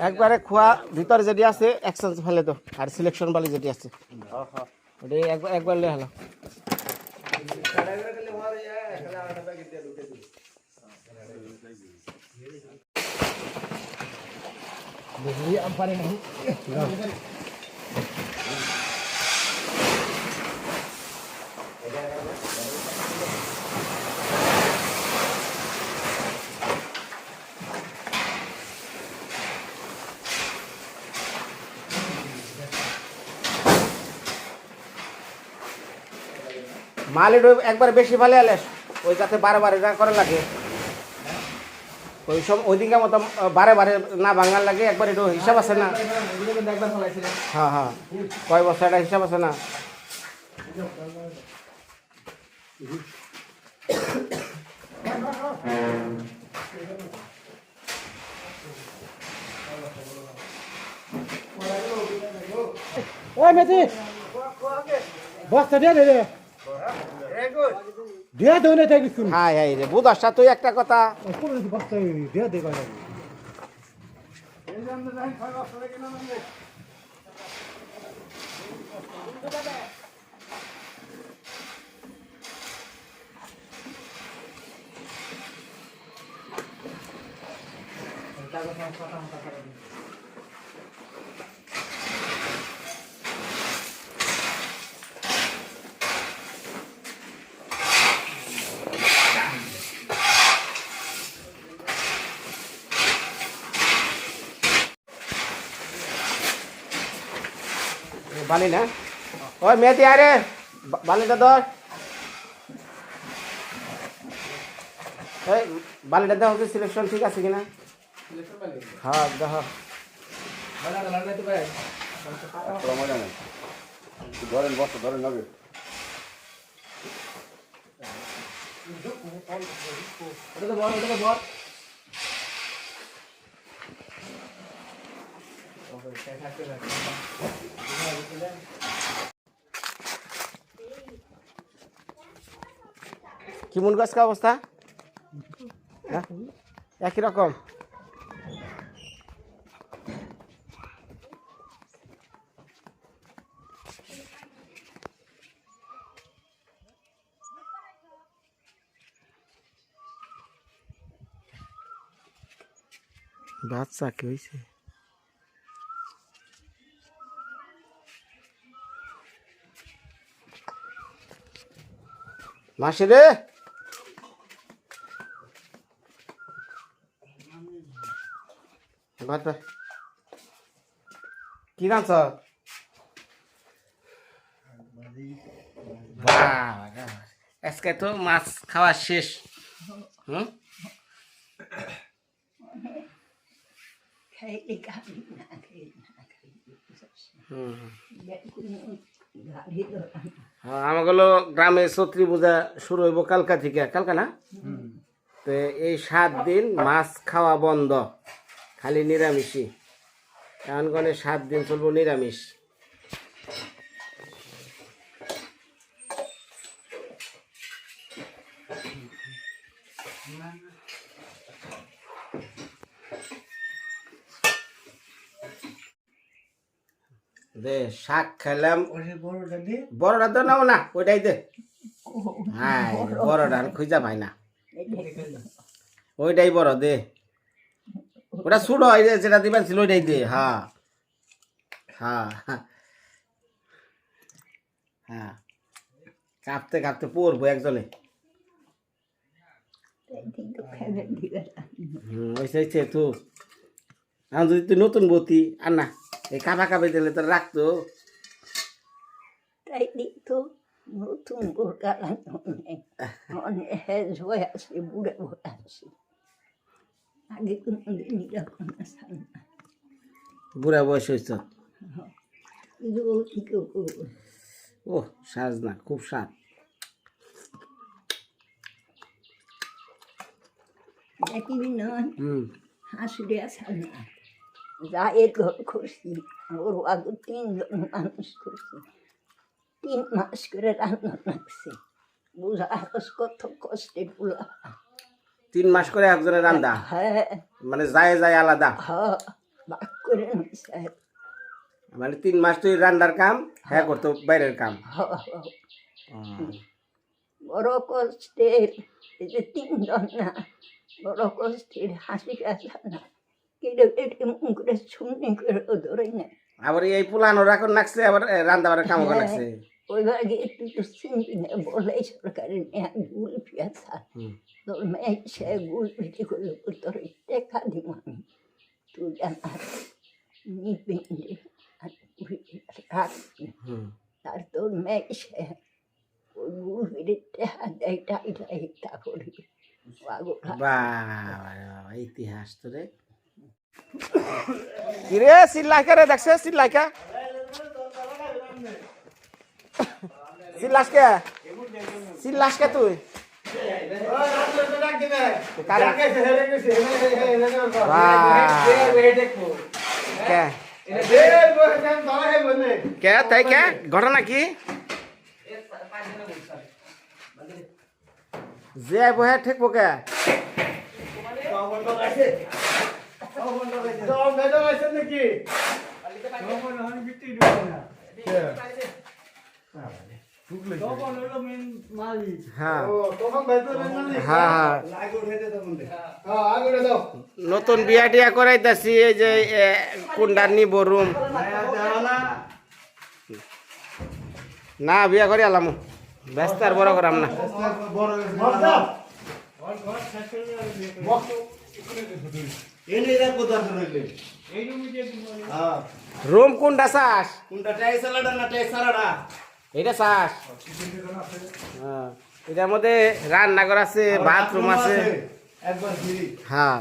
একবারে খোয়া ভিতরে যেটি আছে এক্সচেঞ্জ ফেলে তো আর সিলেকশন বালি যেটি আছে ওটা একবার লে হলো মালির একবার বেশি ভালো আলে ওই যাতে বারে বারে যা করা লাগে ওই সব ওই দিনকার মতো বারে বারে না ভাঙার লাগে একবার একটু হিসাব আছে না হ্যাঁ হ্যাঁ কয় বছর একটা হিসাব আছে না ওই মেথি বস্তা দিয়ে দে দিয়ে দে না থাকি শুন হ্যাঁ হ্যাঁ রে বুঝাসটা তুই একটা কথা কোন বস্তা দিয়ে দে কয় বালি না ওই মেয়েটি আরে বালিটা ধর এই বালিটা দেখো কি সিলেকশন ঠিক আছে কিনা হ্যাঁ দেখো ধরেন বস্তা ধরেন নবে কি মন গাছ অবস্থা একই রকম বাচ্চা কি হয়েছে মাসি রে কি রাঁধছ আজকে তো মাছ খাওয়া শেষ হুম আমাগুলো গ্রামে ছত্রী পূজা শুরু হইব কালকা থেকে কালকা না তো এই 7 দিন মাছ খাওয়া বন্ধ খালি নিরামিষই এখন গনে 7 দিন চলবো নিরামিষ দে শাক খেলাম বড়টা তো নাও না ওইটাই দে হ্যাঁ বড়টা খুঁজা পাই না ওইটাই বড় দে ওটা ছোট হয় যেটা দিবেন ছিল ওইটাই দে হ্যাঁ হ্যাঁ হ্যাঁ কাঁপতে কাঁপতে পড়বো একজনে হয়েছে তো আমি যদি তুই নতুন বতি আর না এই কাপা কাপে দিলে তো রাখতো তাই তো নতুন অনেক হেজ হয়ে আছে বুড়ে বয়ে আছে আগে কোনোদিন এরকম বুড়া বয়স হয়েছ ও সাজ না খুব স্বাদ দেখিবি নয় হাসুরে আসার না যা এর ঘর করছি ওর আগে 3 জন মানুষ করছি 3 মাস করে রান্না লাগছে বুঝা কত কষ্টের পোলা 3 মাস করে একজনের রান্দা হ্যাঁ মানে যায় যায় আলাদা হ্যাঁ বাক করে নিছে মানে 3 মাস তুই রান্নার কাম হ্যাঁ করতো বাইরের কাম বড় কষ্টের এই যে 3 জন না বড় কষ্টের হাসি কাছা না কেটে কেটে মুখ করে শুনে করে ধরে না আবার এই পুলানোর এখন লাগছে আবার রান্না বাড়ার কাম করে লাগছে ওই ভাগে একটু তো চিনবি না বলে সরকারের মেয়ে গুল পিয়াছা তোর মেয়ে সে গুল পিঠে করলো তোর টেকা দিব আমি তুই আমার নিবি আর রাখবি আর তোর মেয়ে সে ওই গুল পিঠে টেকা দেয় টাই টাই তা করবি বাবা ইতিহাস তো রে কিরে সিল্লাইকা রে দেখছে সিল্লাইকা সিল্লাসকে সিল্লাসকে তুই কে তাই কে ঘটনা কি যে বহে ঠিক কে নতুন বিয়া টিয়া করাইতেছি এই যে কুন্ডার নিব রুম না বিয়া করে আলাম ব্যস্ত আর বড় করাম না রুম কোনটা চাস এটা চাস এটার মধ্যে রান্নাঘর আছে বাথরুম আছে হ্যাঁ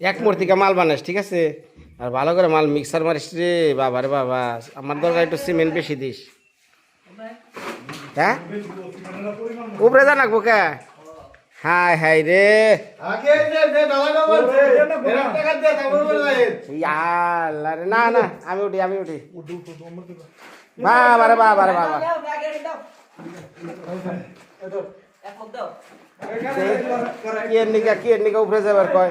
এক মূর্তিকা মাল বানাস ঠিক আছে আর ভালো করে মাল মিক্সার মারিস রে বাবা রে বাবা আমার দরকার একটু সিমেন্ট বেশি দিস হ্যাঁ উপরে জানাকবো কে হাই হাই রে না না আমি উঠি বাবা রে বাবা রে বাবা কি নিকা উপরে যাবার কয়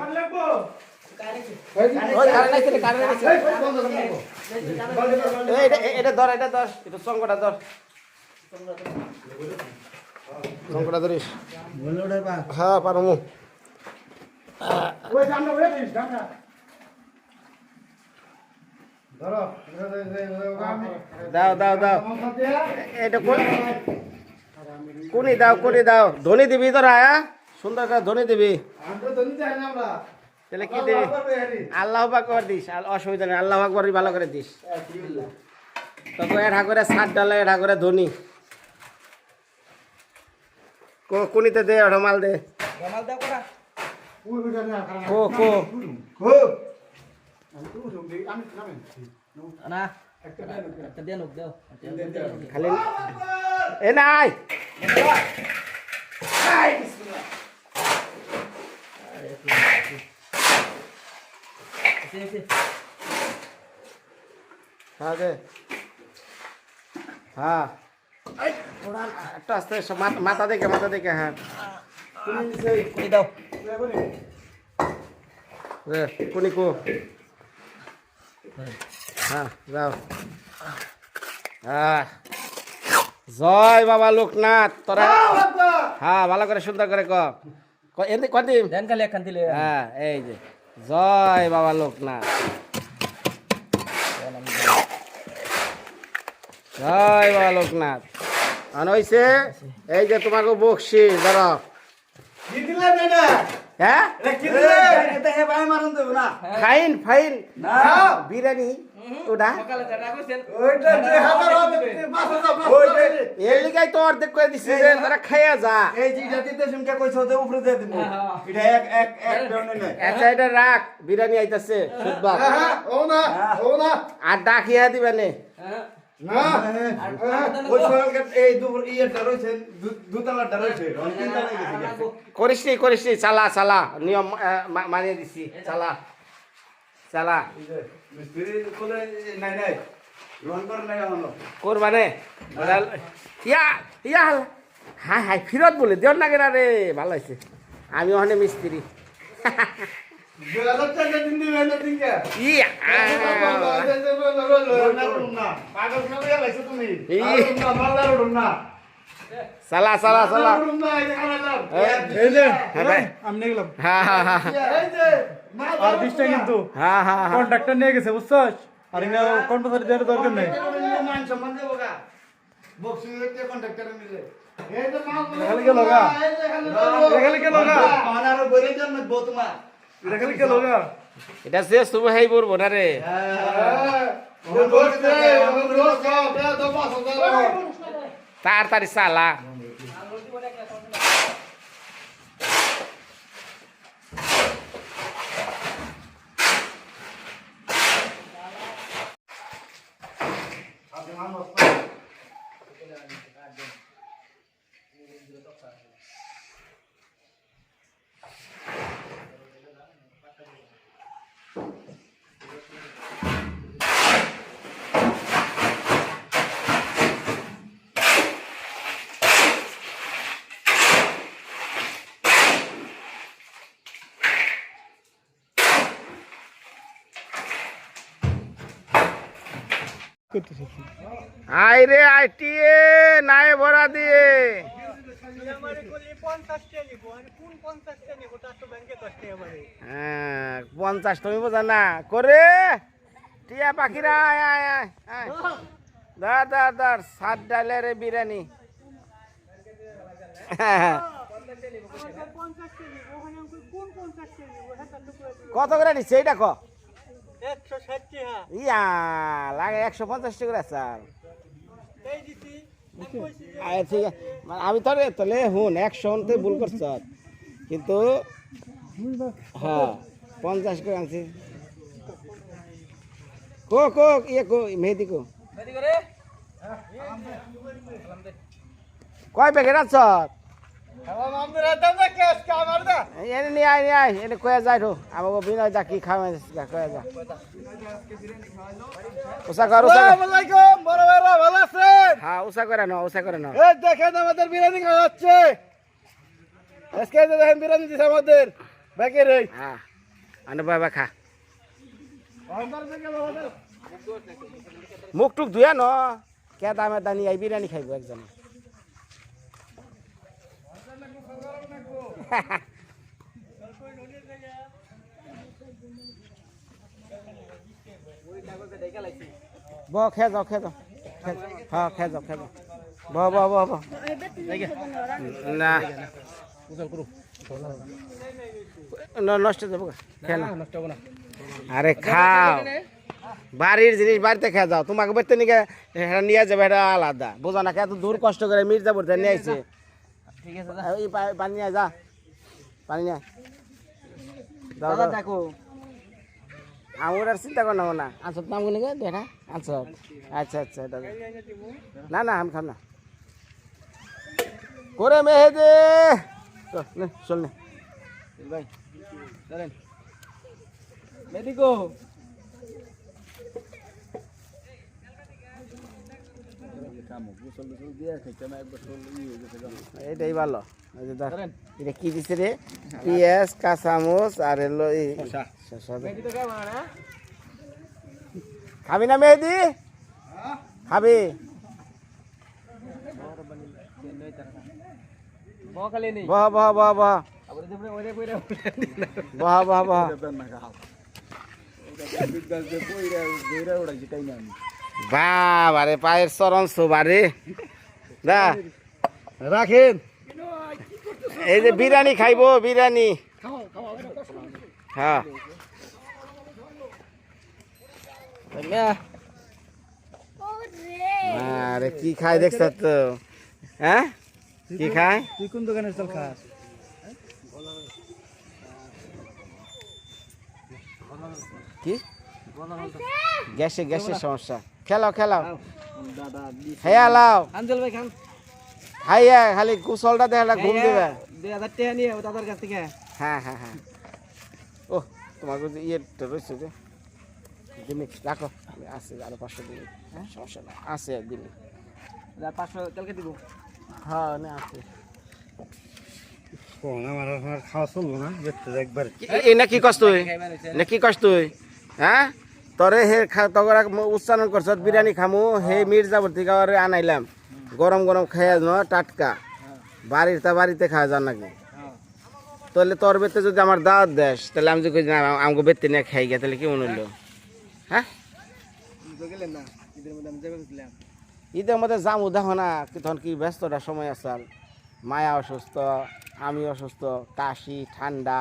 এটা ধর এটা সঙ্গটা ধর সঙ্গটা ধরিস হ্যাঁ পারো দাও দাও দাও এটা কোনি দাও ধনী দিবি তোরা সুন্দর করে ধনী দিবি তাহলে কি দিবি আল্লাহ আকবার দিস অসুবিধা নেই আল্লাহ আকবার ভালো করে দিস তখন এটা করে সাত ডালে এটা করে ধনী কোনিতে দে ওটা মাল দে খালি এ নাই হ্যাঁ একটা আস্তে মাথা দেখে হ্যাঁ দাও কোনি কো হ্যাঁ যাও হ্যাঁ জয় বাবা লোকনাথ তোরা হ্যাঁ ভালো করে সুন্দর করে কদিন হ্যাঁ এই যে জয় বাবা লোকনাথ জয় বাবা লোকনাথ হয়েছে এই যে তোমাকে বকশি ধরো হ্যাঁ ফাইন বিরিয়ানি ওটা এর লিগাই তো অর্ধেক করে দিছি যে তারা খাইয়া যা আচ্ছা এটা রাখ বিরিয়ানি আইতাছে আর ডাকিয়া দিবেনে না ওই সকালকে এই দুপুর ইয়েটা রয়েছে দুতলাটা রয়েছে তিনতলায় গেছে করিস নি চালা চালা নিয়ম মানিয়ে দিছি চালা চালা মিস্ত্রি কোলে নাই নাই রন করে নাই হলো করবানে ইয়া ইয়া হাই হাই ফিরত বলে দেওয়ার লাগে না রে ভালো হয়েছে আমি ওখানে মিস্ত্রি দিন দিবেন না দিনকে ইয়া পাগল খাবে লাইছো তুমি এই। না মালদার উড়ুম না চালা চালা চালা উড়ুম না এই খানা দাও এই যে হ্যাঁ ভাই আমি গেলাম হ্যাঁ হ্যাঁ হ্যাঁ এই যে আর 20টা কিন্তু হ্যাঁ হ্যাঁ হ্যাঁ কন্ট্রাক্টর নিয়ে গেছে বুঝছস আর ইনা কর্মচারী দেওয়ার দরকার নাই মান সম্মান দেবো গা বক্সিং এর কন্ট্রাক্টর মিলে এই যে মাল খালি গেল গা খালি গেল গা আনারো বইরে জন্য বউ তোমার এটা খালি গেল গা এটা সে শুভ হেই বলবো না রে তাড়াতাড়ি চালা করতেছে আই রে আইটিএ নাই ভরা দিয়ে হ্যাঁ 50 তুমি বোঝা না করে টিয়া পাখিরা আয় আয় আয় আয় দার দার দার সাত ডালের বিরিয়ানি কত করে নিচ্ছে এইটা ক ইয়া লাগে 150 টাকা স্যার ঠিক আছে আমি তো তাহলে হুন 100 তে ভুল করছ কিন্তু হ্যাঁ 50 করে আনছি কো কো ইয়ে কো মেহেদি কো কয় প্যাকেট আছ এনে নিয়ে আয় নিয়ে আয় এনে কয়ে যায় তো আমাকে বিনয় দা কি খাওয়া কয়ে যা উষা কর উষা বড় ভাইরা ভালো আছেন হ্যাঁ উষা করে নাও উষা করে নাও এই দেখেন আমাদের বিরিয়ানি খাওয়া হচ্ছে আজকে যে দেখেন বিরিয়ানি দিছে আমাদের ব্যাকে রে হ্যাঁ আনে বাবা খা মুখ টুক ধুয়া ন কে দামে দানি আই বিরিয়ানি খাইব একজন ব খেয়ে যাও খেয়ে যাও হ্যাঁ খেয়ে যাও খেয়ে যাও ব ব ব ব না নষ্ট যাবো খেয়ে না আরে খাও বাড়ির জিনিস বাড়িতে খেয়ে যাও তোমাকে বাড়িতে নিয়ে যাবে এটা আলাদা বোঝো না এত দূর কষ্ট করে মির্জাপুর থেকে নিয়ে আইছে ঠিক আছে এই পানি নিয়ে যা পানি নিয়ে দাও দেখো আমার আর চিন্তা কর না আনছত নাম গুলো দেখা আনছত আচ্ছা আচ্ছা না না আমি খাম না করে মেহেদে চল নে ভাই চলেন মেদিকো এইটাই ভালো এটা কি দিছে রে পেঁয়াজ কাঁচামচ আর এলো খাবি না মেহেদি খাবি বহ বহ বহ বহ বহ বহ বহ বাবারে পায়ের চরণ সোবারে দা রাখেন এই যে বিরিয়ানি খাইবো বিরিয়ানি হ্যাঁ আরে কি খাই দেখছ তো হ্যাঁ কি খায় তুই কোন দোকানের চাল খাস কি গ্যাসের সমস্যা খেলাও খেলাও খাইয়া লাও আঞ্জল ভাই খান খাইয়া খালি কুশলটা দেখা ঘুম দিবে 2000 টাকা নিয়ে দাদার কাছ থেকে হ্যাঁ হ্যাঁ হ্যাঁ ও তোমার কাছে ইয়েটা রয়েছে যে দিনে রাখো আছে আরো 500 দিন হ্যাঁ সমস্যা না আছে দিন 500 কালকে দিব হ্যাঁ না আছে কোন আমার খাওয়া চলবো না দেখতে একবার এই না কি কষ্ট তুই না কি কষ্ট তুই হ্যাঁ তোরে হে তগরা উচ্চারণ করছ বিরিয়ানি খামু হে মির্জাপুর থেকে আরে আনাইলাম গরম গরম খাইয়া ন টাটকা বাড়িতে খাওয়া যান নাকি তাহলে তোর বেতে যদি আমার দাওয়াত দেশ তাহলে আমি যদি আমাকে বেতে নিয়ে খাই গিয়া তাহলে কেমন হইলো হ্যাঁ গেলেন না ঈদের মধ্যে আমি যাবে গেছিলাম ঈদের মধ্যে যাম দেখো না তখন কি ব্যস্তটা সময় আসাল মায়া অসুস্থ আমি অসুস্থ কাশি ঠান্ডা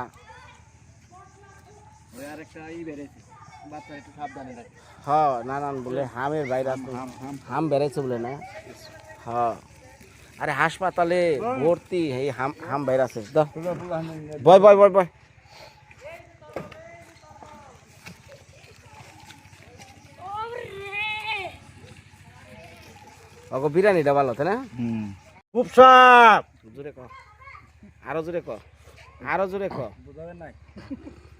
ওই আরেকটা বেড়েছে বাচ্চা একটু সাবধানে রাখে হ নানান বলে হামের ভাইরাস হাম বেড়েছে বলে না হ আরে হাসপাতালে ভর্তি এই হাম ভাইরাস বয় বয় বয় বয় ওগো বিরিয়ানিটা ভালো তাই না খুব সাপ জোরে ক আরো জোরে ক আরো জোরে ক বুঝাবেন নাই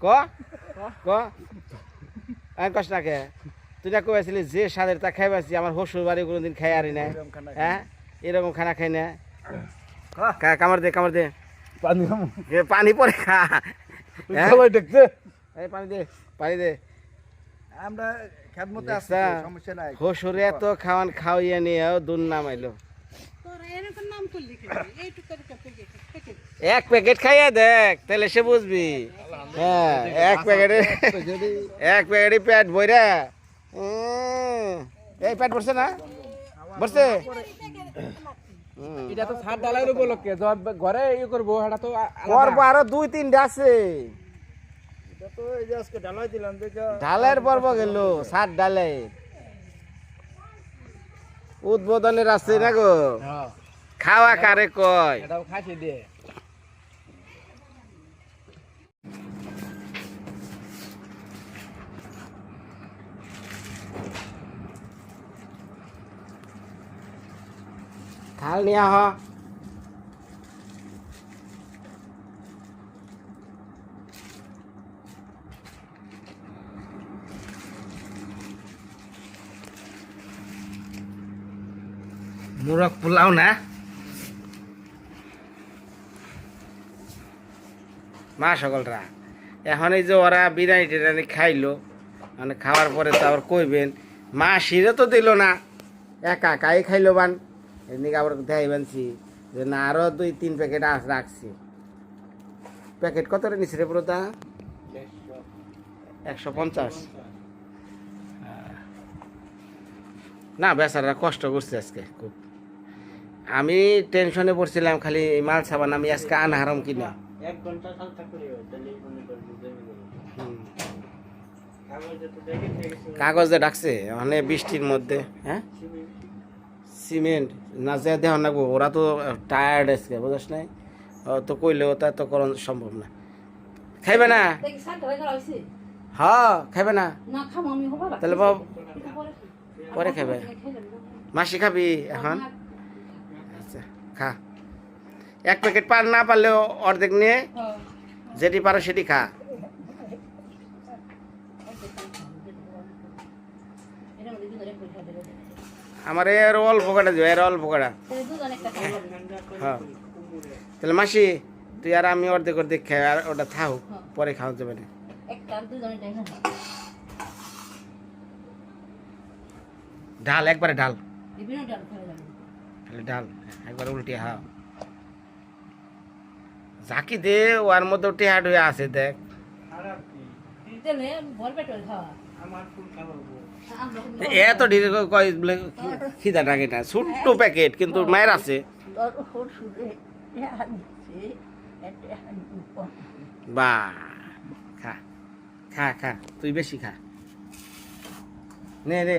ক ক আমি কষ্ট না কে তুই না কইছিলি যে স্বাদের তা খাইবাছি আমার শ্বশুর বাড়ি কোনোদিন খাই আরি না হ্যাঁ এরকম খানা খাই না খা কামড় দে পানি খামু এ পানি পরে খা হ্যাঁ? সবাই দেখছে এই পানি দে আমরা খেত মতে আছি দেখছা? তো, সমস্যা নাই শ্বশুরে এত খাওয়ান খাওয়াইয়া নিয়েও দুন নামাইলো এক প্যাকেট খাইয়া দেখ তাহলে সে বুঝবি হ্যাঁ এক প্যাকেটে পেট বইরা এই পেট ভরছে না ভরছে এটা তো ছাদ ডালাইর উপলক্ষে ঘরে করবো এটা তো করবো আরো 2-3টা আছে এটা তো এই যে আজকে ডালাই দিলাম দেখো ঢালের পর্ব গেল 7 ডালে উদ্বোধনের আছে না গো হ্যাঁ খাওয়া কারে কয় এটাও খাসি দিয়ে থাল নিয়ে আহ মুরগ পোলাও না মা সকলরা এখন এই যে ওরা বিরিয়ানি টিরিয়ানি খাইলো মানে খাওয়ার পরে তো আবার কইবেন মা শিরে তো দিল না একা একাই খাইলো বান এদিকে আবার দেখাই বানছি যে না আরো 2-3 প্যাকেট রাখছি প্যাকেট কত রে নিচ্ছে রে পুরোটা 150 না বেচারা কষ্ট করছে আজকে খুব আমি টেনশনে পড়ছিলাম খালি মাল সাবান আমি আজকে আনহারাম কিনা 1 ঘন্টা খালতা করে তাহলে মনে করে বুঝে কাগজে ডাকছে মানে বৃষ্টির মধ্যে হ্যাঁ সিমেন্ট না যে দেহ নাকবো ওরা তো টায়ার্ড আজকে বুঝছ নাই তো কইলেও তা তো করণ সম্ভব না খাইবে না হ্যাঁ খাইবে না তাহলে পরে খাবে মাসি খাবি এখন আচ্ছা খা 1 প্যাকেট পার না পারলেও অর্ধেক নিয়ে যেটি পারো সেটি খা আমার এর অল্প কাটা দিও এর অল্প কাটা হ্যাঁ তাহলে মাসি তুই আর আমি অর্ধেক খাই আর ওটা থাও পরে খাওয়া যাবে না ডাল একবারে ডাল খালি ডাল একবারে উল্টে হ্যাঁ ঝাঁকি দে ওর মধ্যে টেহাট হয়ে আছে দেখ এত ঢিরে কয় বলে খিদা ডাকে না ছোট্ট প্যাকেট কিন্তু মায়ের আছে বা খা খা খা তুই বেশি খা নে রে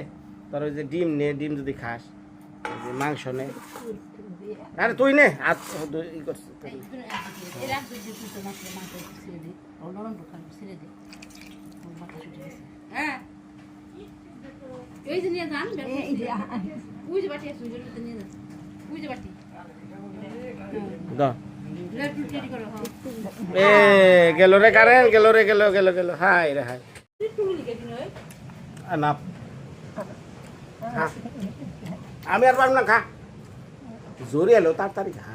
তোর ওই যে ডিম নে ডিম যদি খাস ওই যে মাংস নে আরে তুই নে আচ্ছা ই করছিস হ্যাঁ এই যে নিয়ে যান এই যে ওই যে বাটি আছে ওই যে নিয়ে যান ওই যে বাটি দাও লেটু রেডি করো এ গেল রে কারেন্ট গেল রে গেল হাই রে হাই একটু লিখে দিন ওই না খা। আমি আর পারব না খা জোরে এলো তাড়াতাড়ি খা